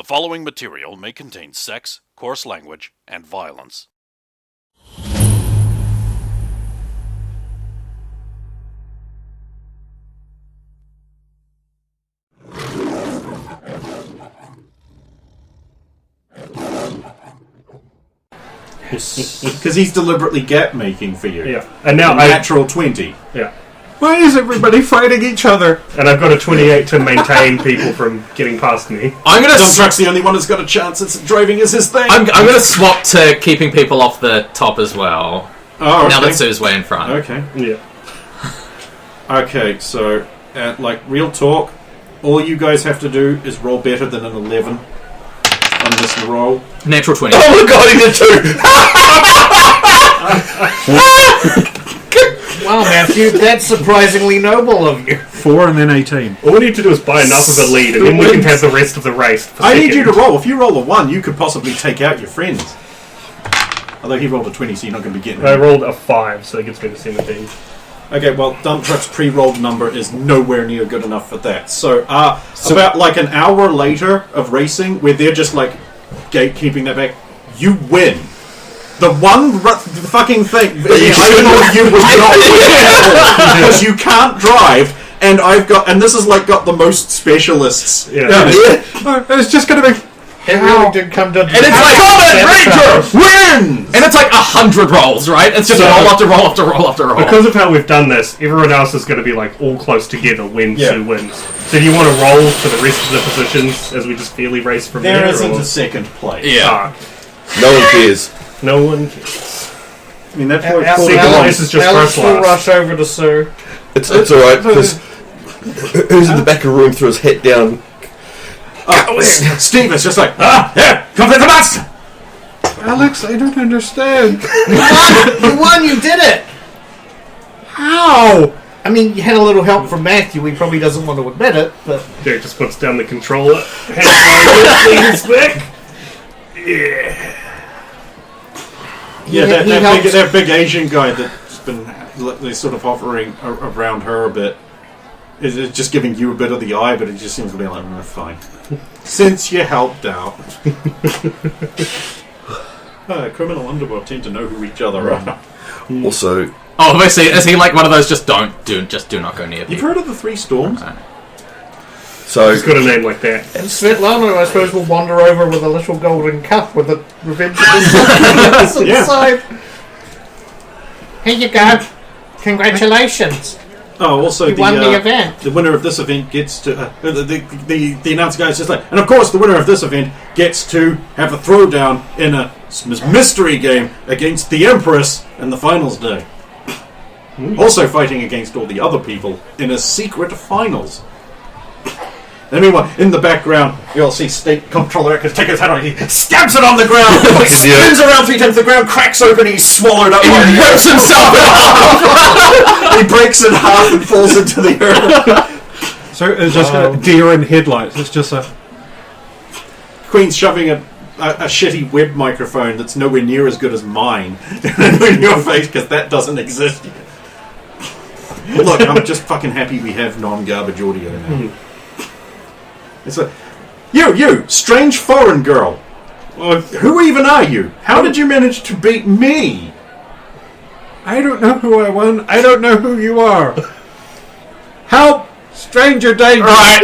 following material may contain sex, coarse language, and violence. Because he's deliberately gap making for you. Yeah. And now natural 20. Yeah. Why is everybody fighting each other? And I've got a 28 to maintain people from getting past me. I'm gonna. Truck's the only one who's got a chance. It's driving is his thing. I'm gonna swap to keeping people off the top as well. Oh, okay. Now that Sue's way in front. Okay. Yeah. Okay, so, like, real talk, all you guys have to do is roll better than an 11 on this roll. Natural 20. Oh my god, he did too! Wow, Matthew, that's surprisingly noble of you. 4 and then 18. All we need to do is buy enough of a lead, and then we can have the rest of the race. For I need second. you to roll. If you roll a 1, you could possibly take out your friends. Although he rolled a 20, so you're not going to be getting I him. rolled a 5, so it gets me to 17. Okay, well, Dump Truck's pre-rolled number is nowhere near good enough for that. So, about like an hour later of racing, where they're just like gatekeeping that back, you win. The one fucking thing you would not win because you can't drive, and and this has like got the most specialists. Yeah. It's just going to be... It really did come down to... And it's like, Ranger wins! and it's like 100 rolls, right? It's just roll after roll after roll after roll. Because of how we've done this, everyone else is going to be like all close together when Sue wins. So do you want to roll for the rest of the positions as we just fairly race from there? There isn't a second place. Yeah. No one cares. No one cares. I mean, that's what This is just Alex first will last. rush over to Sue. It's alright, because who's in the back of the room threw his hat down. Steve is just like, here, come to the master! Alex, I don't understand. You won! You did it! How? I mean, you had a little help from Matthew. He probably doesn't want to admit it, but... Derek just puts down the controller. Hands back. Yeah, He that big Asian guy that's been sort of hovering around her a bit is just giving you a bit of the eye, but it just seems to be like, fine. Since you helped out. Criminal underworld tend to know who each other are. Also, Oh, basically, is he like one of those do not go near You've people? heard of the Three Storms? so He's got a name like that. And Svetlana, I suppose, will wander over with a little golden cup with a revenge on the side. Here you go. Congratulations. Oh, also You won the event. The winner of this event gets to the announcer guy is just like, and of course the winner of this event gets to have a throwdown in a mystery game against the Empress in the finals day. Also fighting against all the other people in a secret finals. And meanwhile, in the background, you'll see State Comptroller take his head on, he stabs it on the ground, spins around 3 times, the ground cracks open, he's swallowed up. He rips himself in half! He breaks in half and falls into the earth. So it's just a deer in headlights. It's just a... Queen's shoving a shitty web microphone that's nowhere near as good as mine in your face, because that doesn't exist yet. Look, I'm just fucking happy we have non-garbage audio now. It's like, you, strange foreign girl. Who even are you? How did you manage to beat me? I don't know who I won. I don't know who you are. Help! Stranger danger! Right.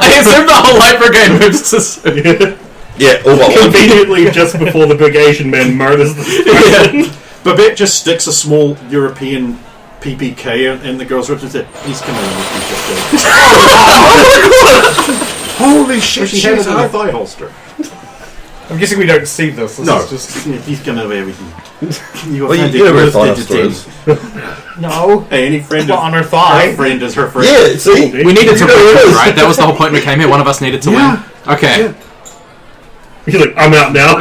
I assume the whole light brigade moves to Sue. yeah, all but one. Conveniently, just before the big Asian man murders the Babette just sticks a small European PPK in the girl's ribs and said, "He's coming in with me just Holy shit! She had it in a thigh holster. I'm guessing we don't see this. This is just... He's gonna have everything. You Well, you know where thigh holster is. No. Hey, any friend Well, of on her thigh. her friend is her friend. Yeah, see? We needed to win, right? That was the whole point we came here. One of us needed to win. Okay. Yeah. He's like, I'm out now.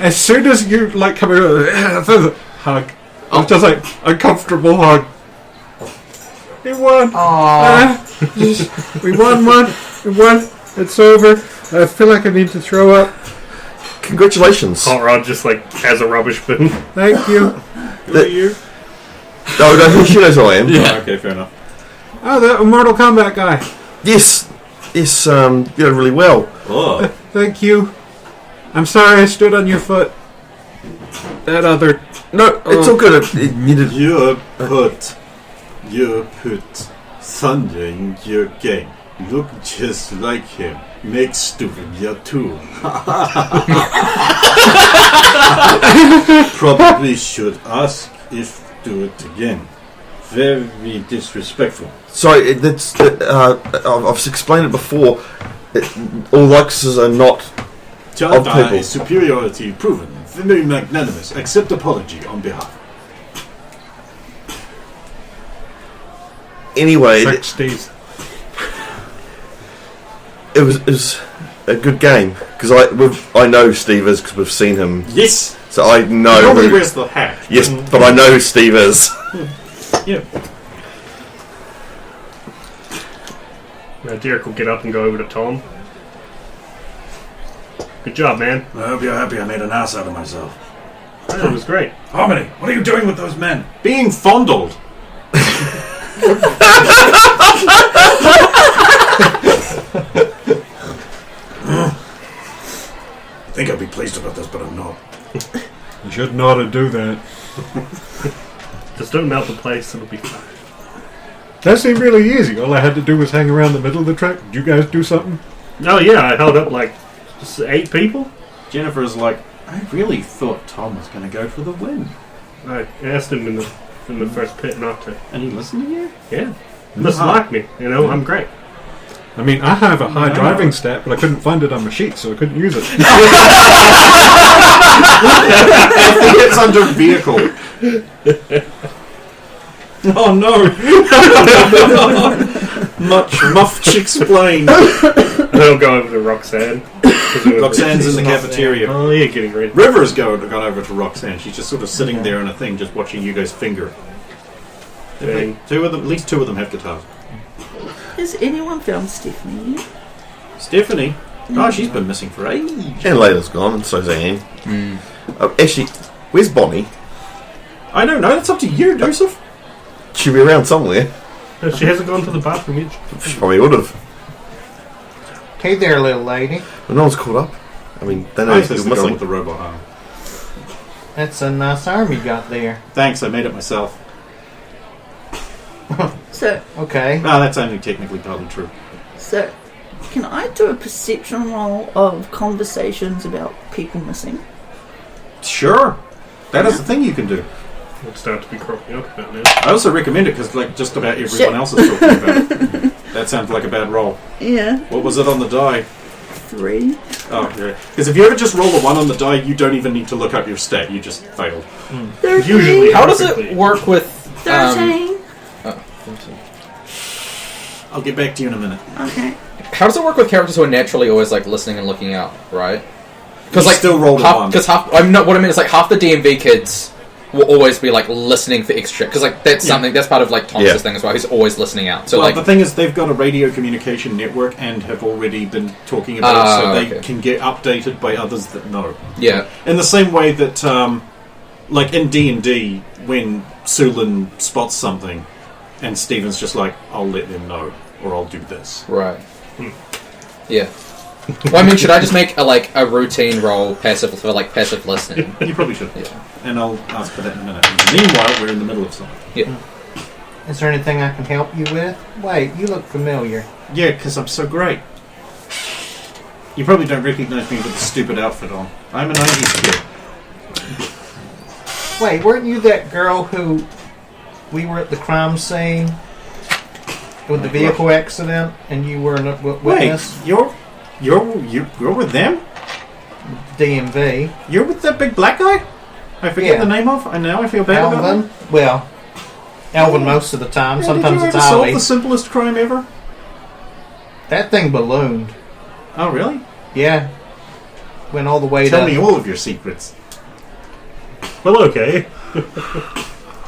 As soon as you like come over, hug. It's just like uncomfortable hug. We won. We won one. We won. It's over. I feel like I need to throw up. Congratulations. Hot Rod just like has a rubbish bin. Thank you. Who are you? No, she knows who I am. Yeah. Okay, fair enough. Oh, the Mortal Kombat guy. Yes. Yes, you're doing really well. Oh. Thank you. I'm sorry I stood on your foot. That other... No, it's all good. It needed... You put thunder in your game. Look just like him. Next to you too. Probably should ask if do it again. Very disrespectful. Sorry, I've explained it before. All Luxes are not of people. Jedi superiority proven. Very magnanimous. Accept apology on behalf. Anyway, Thanks, Steve. it was a good game because I know who Steve is because we've seen him. Yes. So I know. Nobody wears the hat. Yes, but I know who Steve is. Yeah. Derek will get up and go over to Tom. Good job, man. I hope you're happy I made an ass out of myself. That was great. Harmony, what are you doing with those men? Being fondled. I think I'd be pleased about this, but I'm not. You shouldn't ought to do that. Just don't melt the place, it'll be fine. That seemed really easy. All I had to do was hang around the middle of the track. Did you guys do something? Oh yeah, I held up like just 8 people. Jennifer's like, I really thought Tom was going to go for the win. I asked him in the first pit not to. And he listened to you? Yeah. Must like me, you know, I'm great. I mean, I have a high driving stat, but I couldn't find it on my sheet, so I couldn't use it. I think it's under vehicle. Oh no! Much explained. I'll go over to Roxanne. Roxanne's in the cafeteria. Oh yeah, getting ready. River's gone over to Roxanne. She's just sort of sitting there in a thing, just watching you guys finger. Dang. At least two of them have guitars. Has anyone found Stephanie yet? Stephanie? Oh, she's been missing for ages. And Layla's gone, and so's Anne. Actually, where's Bonnie? I don't know. That's up to you, Joseph. She'll be around somewhere. No, she hasn't gone to the bathroom yet. She probably would have. Hey there, little lady. But no one's caught up. I mean, they know I he's the girl missing. with the robot arm. That's a nice arm you got there. Thanks, I made it myself. So, Okay. No, that's only technically partly true. so, can I do a perception roll of conversations about people missing? Sure. That is the thing you can do. I'll start to be cropping up about now. I also recommend it because just about everyone else is talking about it. That sounds like a bad roll. Yeah, What was it on the die? 3. Oh, yeah. Because if you ever just roll a 1 on the die, you don't even need to look up your stat. You just failed. 13. Usually, How does it work with... 13. I'll get back to you in a minute. Okay. How does it work with characters who are naturally always like listening and looking out, right? Because You like still rolled a 1. Because I'm not. What I mean is like half the DMV kids will always be like listening for extra. Because like that's something that's part of like Thomas's thing as well. He's always listening out. So Well, like the thing is, they've got a radio communication network and have already been talking about it, so they can get updated by others that know. yeah, In the same way that, like in D&D, when Sulin spots something, and Steven's just like, I'll let them know, or I'll do this. right. Yeah. Well, I mean, should I just make a routine roll passive for like passive listening? You probably should. Yeah. And I'll ask for that in a minute. Meanwhile, we're in the middle of something. Yeah. Is there anything I can help you with? Wait, you look familiar. Yeah, because I'm so great. You probably don't recognize me with the stupid outfit on. I'm an 90s kid. Wait, weren't you that girl who we were at the crime scene with the vehicle accident, and you were a witness? Wait, you're with them? DMV. You're with that big black guy? I forget Yeah. the name of, and now I feel bad about Alvin. him. Well, Alvin most of the time. Sometimes Did it's you ever solve Ollie. the simplest crime ever? That thing ballooned. Oh, really? Yeah. Went all the way Tell to... me all of your secrets. Well, okay.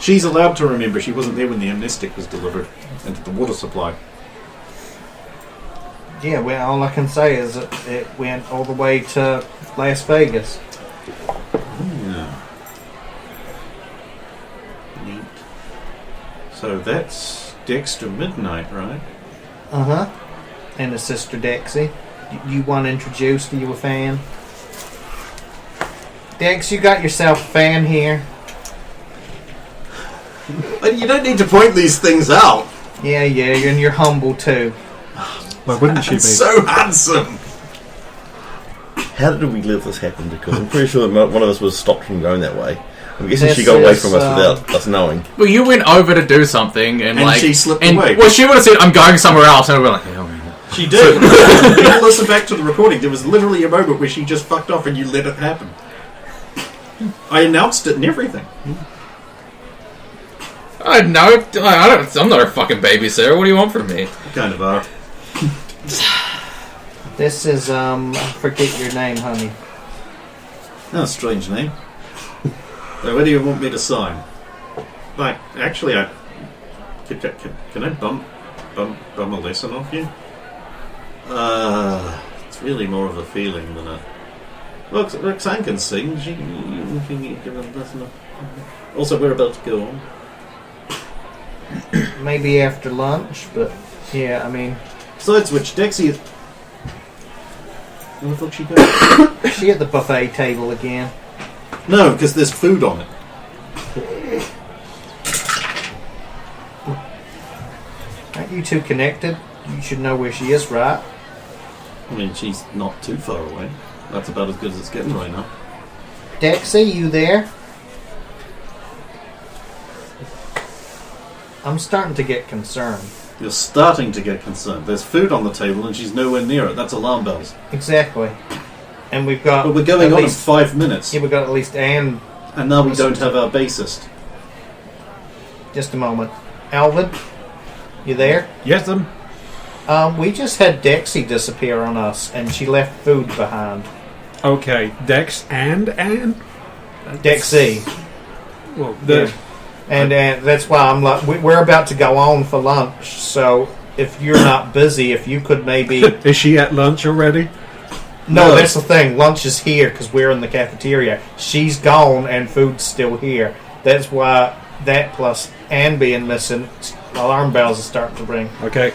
She's allowed to remember she wasn't there when the amnestic was delivered into the water supply. Yeah, well, all I can say is it went all the way to Las Vegas. Yeah. Neat. So that's Dexter Midnight, right? Uh-huh. and his sister Dexy. You want introduced? Are you a fan? Dex, you got yourself a fan here. But you don't need to point these things out. Yeah, and you're humble too. Why wouldn't she be? So handsome. How did we let this happen? Because I'm pretty sure that one of us was stopped from going that way. I'm guessing This she got away is, from us without us knowing. Well, you went over to do something, and like she slipped and, away. Well, she would have said, "I'm going somewhere else," and we're like, "Oh, man." She did. If you listen back to the recording, there was literally a moment where she just fucked off and you let it happen. I announced it and everything. I know. I don't. I'm not a fucking babysitter. What do you want from me? You kind of are. This is I forget your name, honey. Oh, strange name. So where do you want me to sign? Like, actually, can I bum a lesson off you? It's really more of a feeling than a... Look, Roxanne can sing. You can give a lesson off. Also, we're about to go on. Maybe after lunch, but yeah, I mean... Besides which, Dexy... Where the fuck she go? She at the buffet table again. No, because there's food on it. Aren't you two connected? You should know where she is, right? I mean, she's not too far away. That's about as good as it's getting right now. Dexy, you there? I'm starting to get concerned. You're starting to get concerned. There's food on the table and she's nowhere near it. That's alarm bells. Exactly. And we've got... But we're going at on in least, 5 minutes. Yeah, we've got at least Anne. And now we don't have our bassist. Just a moment. Alvin, you there? Yes, We just had Dexy disappear on us, and she left food behind. Okay, Dex and Anne? Dexy. Well, Yeah. And that's why I'm like, we're about to go on for lunch, so if you're not busy, if you could maybe... Is she at lunch already? No, that's the thing. Lunch is here because we're in the cafeteria. She's gone and food's still here. That's why that plus Anne being missing, alarm bells are starting to ring. Okay,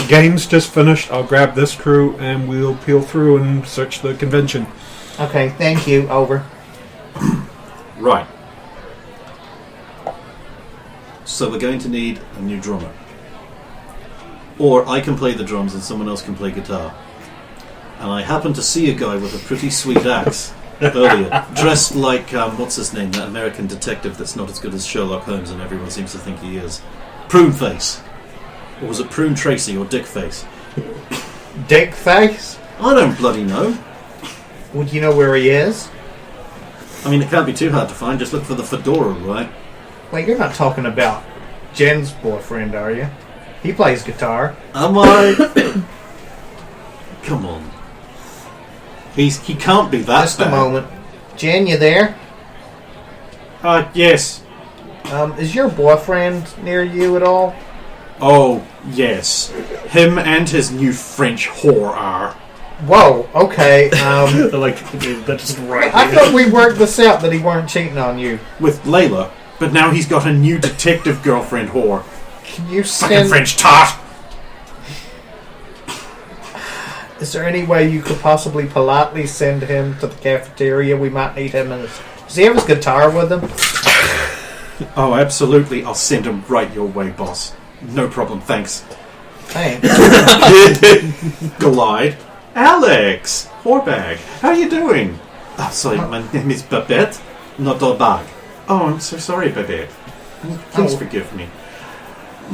game's just finished. I'll grab this crew and we'll peel through and search the convention. Okay, thank you. Over. Right. So we're going to need a new drummer. Or I can play the drums and someone else can play guitar. And I happened to see a guy with a pretty sweet axe earlier, dressed like, what's his name, that American detective that's not as good as Sherlock Holmes and everyone seems to think he is. Prune Face. Or was it Prune Tracy or Dick Face? Dick Face? I don't bloody know. Would you know where he is? I mean, it can't be too hard to find, just look for the fedora, right? Wait, you're not talking about Jen's boyfriend, are you? He plays guitar. Am I? Come on. He can't be that Just bad. a moment. Jen, you there? Yes. Is your boyfriend near you at all? Oh, yes. Him and his new French whore are. Whoa, okay. Like, that's just right I here. thought we worked this out that he weren't cheating on you. With Layla. But now he's got a new detective girlfriend whore. Can you Fucking send... French tart! Is there any way you could possibly politely send him to the cafeteria? We might need him in his... Does he have his guitar with him? Oh, absolutely. I'll send him right your way, boss. No problem, thanks. Thanks. Glide. Alex! Whorebag. How you doing? Oh, sorry, my name is Babette, not Dolbag. Oh, I'm so sorry, Babette. Please forgive me.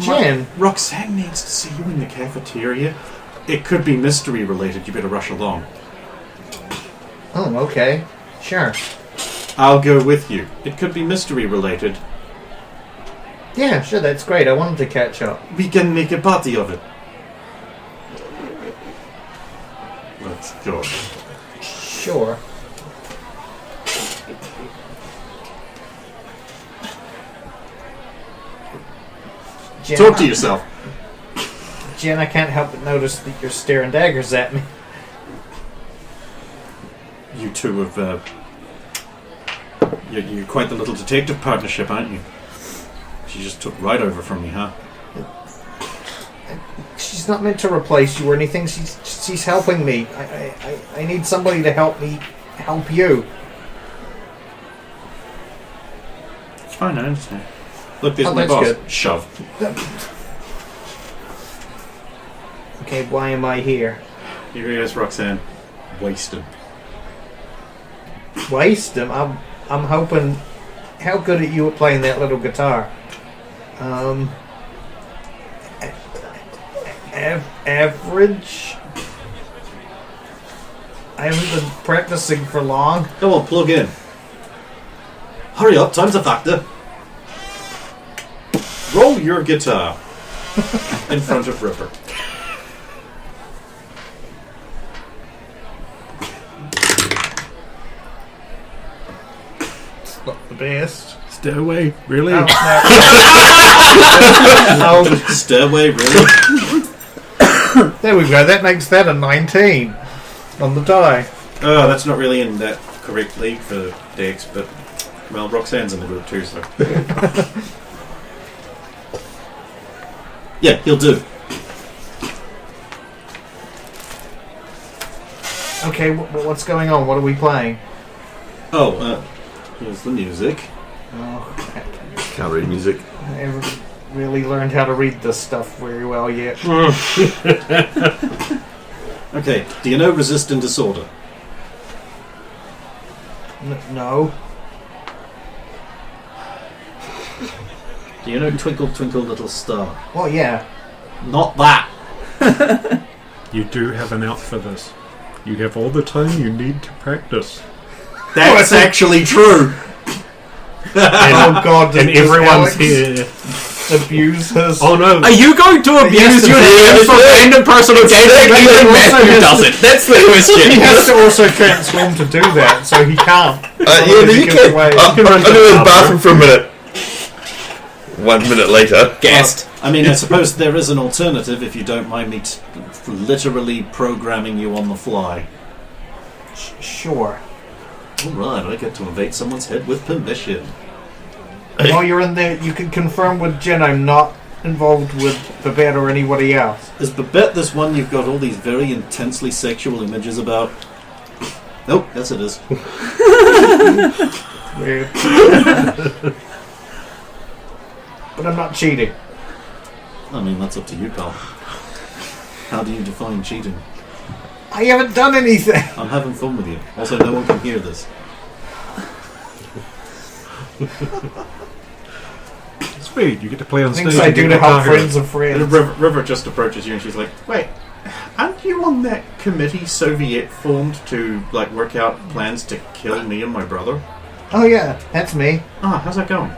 Jen. Roxanne needs to see you in the cafeteria. It could be mystery related. You better rush along. Oh, okay. Sure. I'll go with you. It could be mystery related. Yeah, sure, that's great. I wanted to catch up. We can make a party of it. Let's go. Sure. Jen, Talk to yourself. Jen, I can't help but notice that you're staring daggers at me. You two have... You're quite the little detective partnership, aren't you? She just took right over from me, huh? She's She's not meant to replace you or anything. She's helping me. I need somebody to help me help you. It's fine, I understand. Look, there's Oh, my that's boss. good. Shove. Okay, why am I here? Here he is, Roxanne. Wasted. Waste him. I'm hoping. How good are you at playing that little guitar? Average. I haven't been practicing for long. Come on, plug in. Hurry up, time's a factor. Roll your guitar in front of Ripper. It's not the best. Stay away, really? Oh, no. Stairway, really? There we go. That makes that a 19 on the die. Oh, that's not really in that correct league for Dex, but well, Roxanne's in the group too, so yeah, he'll do. Okay, what's going on? What are we playing? Oh, here's the music. Oh, Can't read music. I haven't really learned how to read this stuff very well yet. Okay, do you know resistant disorder? No. Do you know Twinkle Twinkle Little Star? Well, yeah. Not that. You do have an out for this. You have all the time you need to practice. That's actually true. Oh God! And does everyone's Alex here. abuse his. Oh no! Are you going to abuse Yes, your yes, name for random personal games? Even Matthew doesn't. That's the He question. has to also transform to do that, so he can't. Yeah, no, you can. I'll go to the bathroom for a minute. 1 minute later. Gassed. I mean, I suppose there is an alternative if you don't mind me literally programming you on the fly. Sure. Alright, I get to invade someone's head with permission. While you're in there, you can confirm with Jen I'm not involved with Babette or anybody else. Is Babette this one you've got all these very intensely sexual images about? Nope, yes it is. Weird. But I'm not cheating. I mean, that's up to you, pal. How do you define cheating? I haven't done anything. I'm having fun with you. Also, no one can hear this. Sweet, you get to play on stage. Things I and do get to help guitar friends of And friends. River just approaches you and she's like, wait, aren't you on that committee Soviet formed to, like, work out plans to kill me and my brother? Oh yeah, that's me. Ah, how's that going?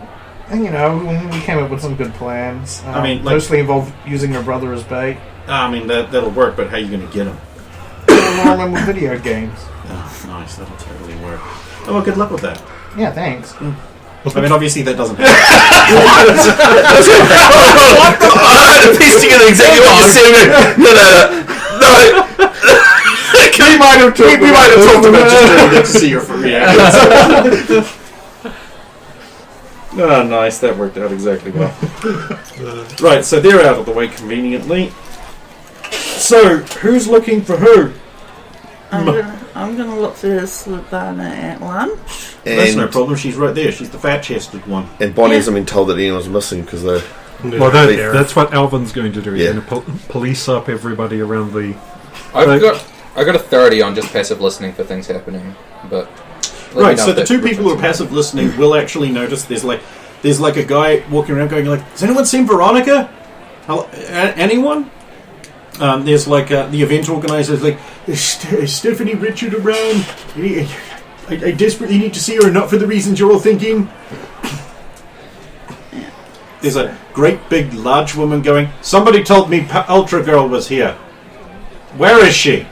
And you know, we came up with some good plans. I mean, like- mostly involved using her brother as bait. I mean, that'll work, but how are you going to get him? Alarm him with video games. Oh, nice, that'll totally work. Oh, well, good luck with that. Yeah, thanks. I mean, obviously that doesn't happen. I had to piece together exactly what you said. No. We might have talked about just to get to see your reactions. Oh, nice. That worked out exactly well. Right, so they're out of the way conveniently. So, who's looking for who? I'm gonna look for Slavana at lunch. That's no And, problem. She's right there. She's the fat-chested one. and Bonnie hasn't been told that anyone's missing because they're. Well, that's what Alvin's going to do. He's Yeah. going to police up everybody around the. I got a 30 on just passive listening for things happening, but let me Right, know so if the that two people who are returns. passive listening will actually notice there's like a guy walking around going like, has anyone seen Veronica? Anyone? There's like the event organizer's like, is Stephanie Richard around? I desperately need to see her, not for the reasons you're all thinking. There's a great big large woman going, somebody told me Ultra Girl was here. Where is she?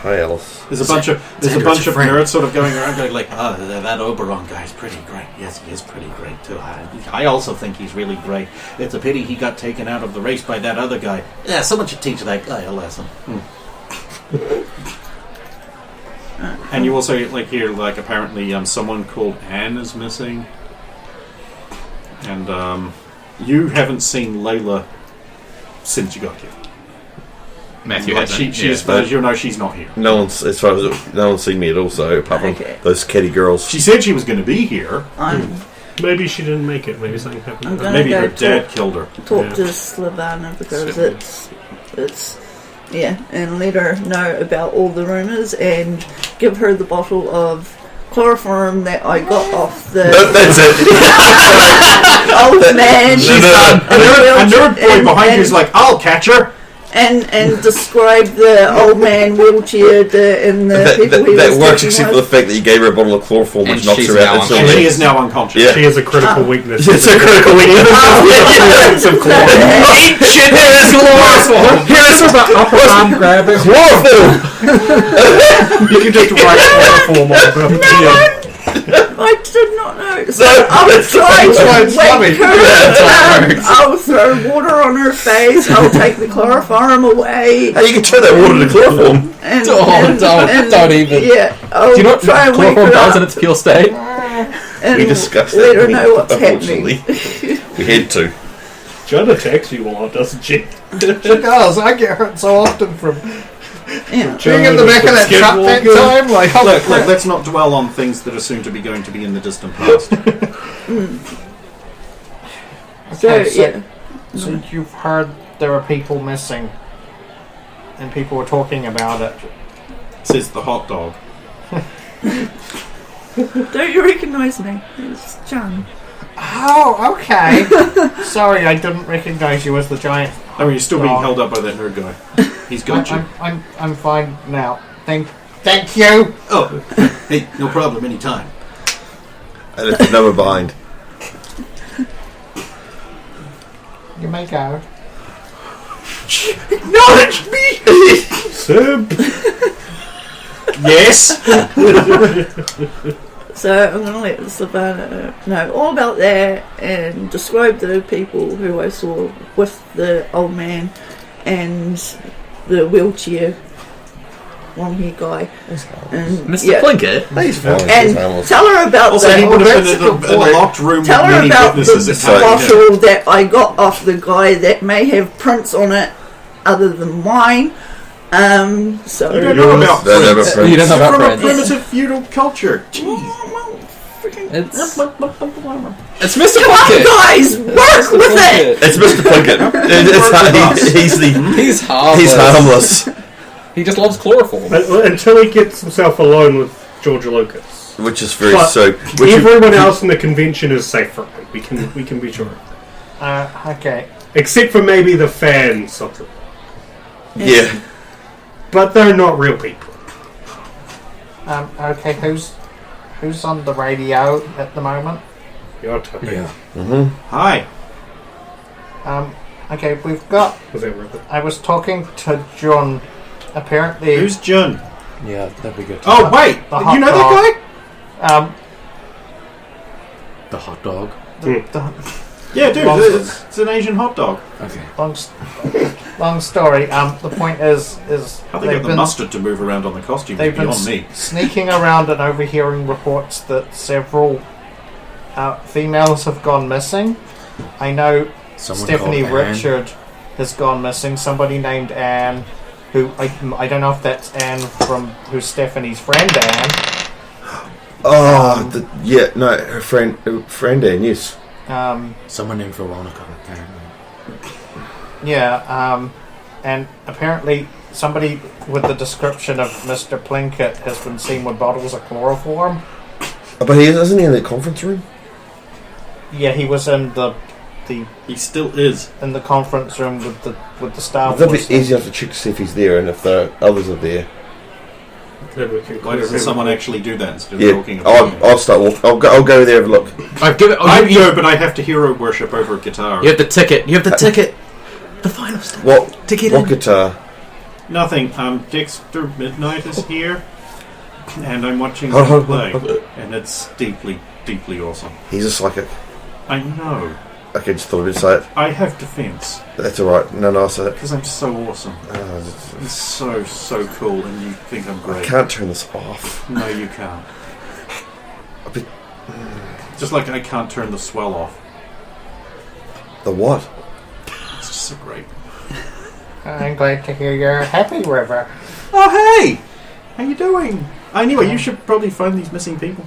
Hi, Alice. There's a bunch of nerds sort of going around going like, oh, that Oberon guy's pretty great. Yes, he is pretty great too. I also think he's really great. It's a pity he got taken out of the race by that other guy. Yeah, someone should teach that guy a lesson. And you also like hear like apparently someone called Anne is missing, and You haven't seen Layla since you got here. Matthew Like, hasn't. she as far as you know, she's not here. No one's seen me at all. So apart from those catty girls. She said she was going to be here. Maybe she didn't make it. Maybe something I'm happened. gonna Maybe go her dad killed her. talk to Slavana because it's and let her know about all the rumours and give her the bottle of chloroform that I got off the That's it. old man. A nerd boy behind you is like, I'll catch her. And describe the old man wheelchair and the people he that was works talking except for with. the fact that you gave her a bottle of chloroform, which And knocks she's her now out And instantly. she is now unconscious. Yeah. She has a critical weakness. It's a critical weakness. Of chloroform. Eat shit, here is chloroform. Here's about upper arm grabbing. Chloroform. You can just write chloroform on the I did not know. So No, I'll that's try why to it's wake funny. her up. I'll throw water on her face. I'll take the chloroform away. How you can turn that water to chloroform? And, Don't even. Yeah, I'll Do you know what try and wake chloroform her does in up its pure state? and We discussed let that. her know what's Unfortunately, happening. we had to. John attacks you a lot, doesn't she? She does. I get hurt so often from Yeah. being in the back of that truck that time. Like, holy Look, crap. let's not dwell on things that are soon to be going to be in the distant past. So Okay, yeah, So you've heard there are people missing, and people were talking about it. Says the hot dog. don't you recognise me? It's John. Oh, okay. Sorry, I didn't recognise you as the giant. I mean, you're still being dog. held up by that nerd guy. He's got you. I'm fine now. Thank you. Oh, hey, no problem, anytime. And it's the number behind. You may go. Acknowledge me! Sib. Yes? So I'm going to let Savannah know all about that and describe the people who I saw with the old man and the wheelchair long-haired guy. And, Mr. Plinkett? He's fine. He's and harmless. tell her about Also, he the would have that's been a in good a point. locked room tell with her many about witnesses the at So- times. bottle that I got off the guy that may have prints on it other than mine. You don't So know about Don't know prints. about You don't know about From a friends. primitive feudal culture. Jeez. It's Come Mr. on, Plinkett! guys, work with it. It's Mr. Plinkett. He's harmless. He's harmless, He just loves chloroform. Until he gets himself alone with Georgia Lucas. which is very But so. Which Everyone else in the convention is safe from it. We can be sure. Okay. Except for maybe the fans of it. yeah. But they're not real people. Okay. Who's on the radio at the moment? You're talking. Hi. Okay. We've got. Was that right? I was talking to John. Apparently. Who's Jun? Yeah, that'd be good. Oh, wait. The hot You know dog. that guy? The hot dog. Yeah, dude. Long- It's an Asian hot dog. Okay. Long story. The point is How they get the mustard to move around on the costume is they've been beyond me. sneaking around and overhearing reports that several females have gone missing. I know Stephanie Richard has gone missing. Somebody named Anne, who I don't know if that's Anne from who's Stephanie's friend Anne. Oh, her friend Anne, yes. Someone named Veronica, apparently. Yeah, and apparently somebody with the description of Mr. Plinkett has been seen with bottles of chloroform. But isn't he in the conference room? Yeah, he was in the He still is. in the conference room with the Star That'd Wars. be easy enough to check to see if he's there and if the others are there. Why doesn't someone actually do that instead of Yeah, talking about it? I'll start. I'll go there and have a look. I've given. I know, but I have to hero worship over a guitar. You have the ticket. You have the ticket. The final step. What Ticket what in. guitar? Nothing. Dexter Midnight is here, and I'm watching Hold him on, play, hold on. and it's deeply, deeply awesome. He's a psychic. I know. Okay, just thought I'd say it. I have defense That's alright. No, I'll say it. because I'm so awesome. It's so cool, and you think I'm I great. can't turn this off. No, you can't. I'll be- Just like I can't turn the swell off. The what? It's just so great. I'm glad to hear you're happy, River. Oh, hey! How you doing? Anyway, you should probably find these missing people.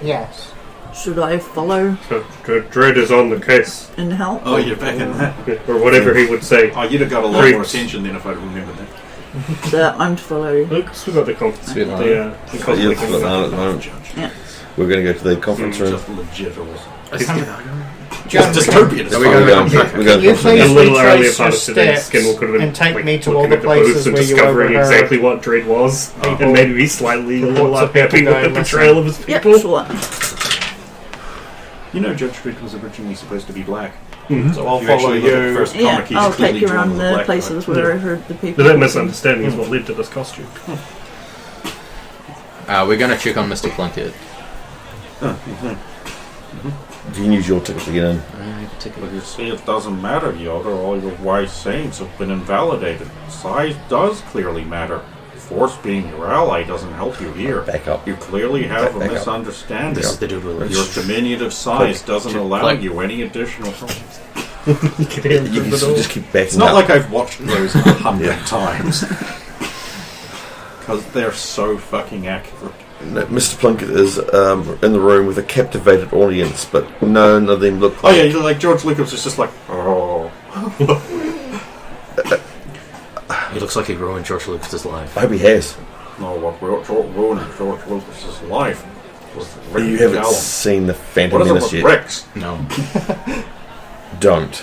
Yes. Should I follow So, Dread is on the case. and help? Oh, you're back in that. Or whatever he would say. Oh, you'd have got a lot more attention then if I'd remembered that. So I'm to follow. Because we got the conference. Sweet line. The You're conflict. flipping out at the moment. Yeah. We're going to go to the conference room. Just legit or John, dystopian. Are we going We're going to to the you conference A please room. little earlier retrace part your of today's steps Skinwalker could have been and take like, me to looking all the at booths places and where you discovering overheard exactly what Dread was, and maybe be slightly a little Reports of unhappy people with the going portrayal of his Yeah, people. sure. You know, Judge Dredd was originally supposed to be black. So I'll You follow actually look at the you. first Yeah, comic, he's I'll clearly take you drawn around with a the black places guy. where I heard the people. But that misunderstanding is what led to this costume. We're going to check on Mr. Plunkett. You can use your ticket to get in. But you see, it doesn't matter, Yoda. All your wise sayings have been invalidated. Size does clearly matter. Force being your ally doesn't help you here. Back up. You clearly have Back a up. misunderstanding. This is the dude with Your diminutive size doesn't allow Like- you any additional. You can just keep backing It's not up. like I've watched those 100 times. Because they're so fucking accurate. No, Mr. Plunkett is in the room with a captivated audience, but none of them look Oh like... yeah, you know, like George Lucas is just like, oh. He looks like he ruined George Lucas's life. I hope he has. No, what ruined George Lucas's life was Rick You haven't Callum. seen the Phantom What is it Menace with yet. Rex? No. Don't.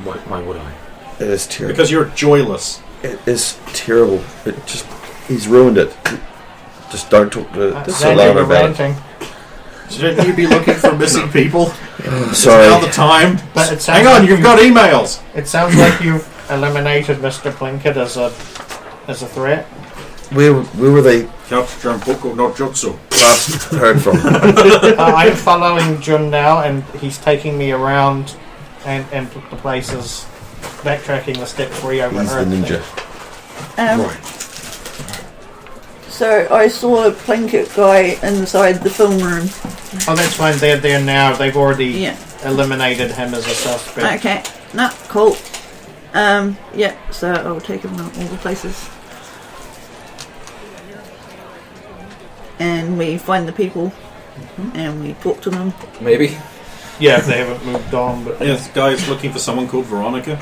Why would I? It is terrible. Because you're joyless. It is terrible. It just... He's ruined it. Just don't talk to Xander, Solana you're about it. ranting. Shouldn't you be looking for missing people? I'm It's sorry. now the time. But it sounds Hang on, like you've got emails. It sounds like you've eliminated Mr. Plinkett as a threat. Where were they Capture Boku no Jutsu. last heard from? I'm following Jun now, and he's taking me around and the places, backtracking the steps where he He's the overheard ninja. things. So I saw a Plinkett guy inside the film room. Oh, that's fine. They're there now. They've already Yeah. eliminated him as a suspect. Okay. No, cool. Yeah, so I'll take him around all the places. And we find the people. And we talk to them. Maybe. Yeah, if they haven't moved on. But This guy's looking for someone called Veronica.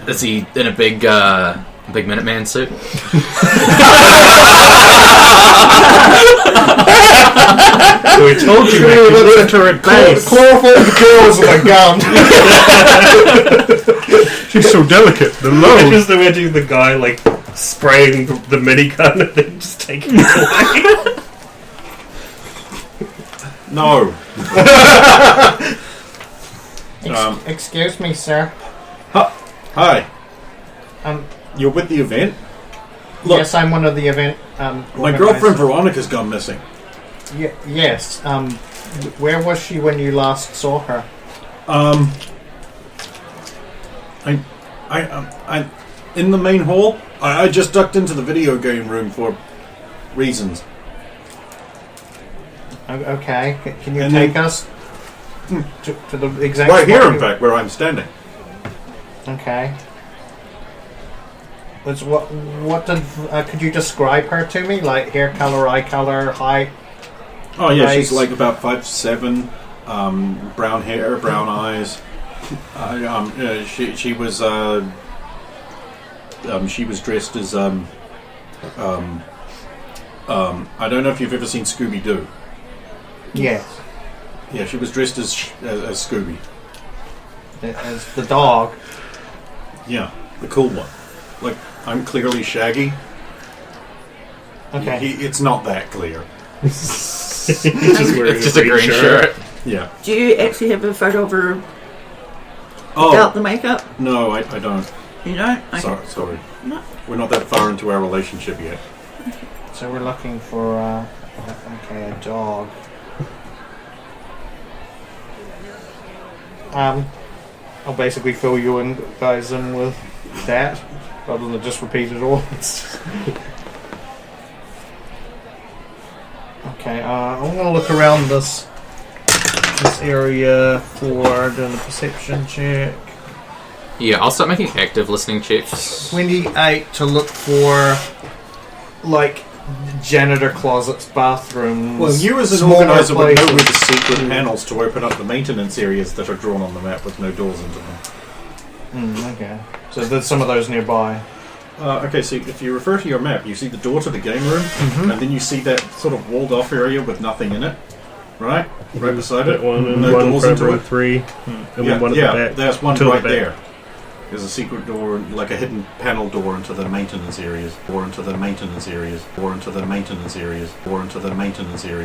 Is he in a big Minuteman suit? We told you we looked at her at base. chloroform kills with a gun. She's so delicate. The I load. just imagine the guy like spraying the minigun and then just taking it away. No. Excuse me, sir. Hi. Um, You're with the event? Look, yes, I'm one of the event. my girlfriend Veronica's gone missing. Yes. Where was she when you last saw her? I in the main hall. I just ducked into the video game room for reasons. Okay. Can you And take then- us to the exact Right here, spot in you- fact, where I'm standing. Okay. What did could you describe her to me? Like hair color, eye color, height? Oh yeah, Nice. she's like about 5'7", brown hair, brown eyes. She was dressed as I don't know if you've ever seen Scooby Doo. Yes. Yeah, she was dressed as Scooby. As the dog. Yeah, the cool one. Like, I'm clearly Shaggy. Okay. It's not that clear. Just wearing It's just a green shirt. Yeah. Do you actually have a photo of her Oh, without the makeup? no, I don't. You don't? Okay. Sorry. No. We're not that far into our relationship yet. So we're looking for a dog. I'll basically fill you in guys in with that, rather than just repeat it all. Okay, I'm gonna look around this this area for doing the perception check. Yeah, I'll start making active listening checks. 28 to look for, like, janitor closets, bathrooms. Well, you as an smaller organizer would know places. where the secret panels to open up the maintenance areas that are drawn on the map with no doors into them. Okay. So there's some of those nearby. Okay, so if you refer to your map, you see the door to the game room, and then you see that sort of walled off area with nothing in it, right? Right beside it. That one and no one doors for into room it. 3. And Yeah, one at yeah, the back. there's one to the right back. there. There's a secret door, like a hidden panel door into the maintenance areas, or into the maintenance areas, or into the maintenance areas, or into the maintenance areas.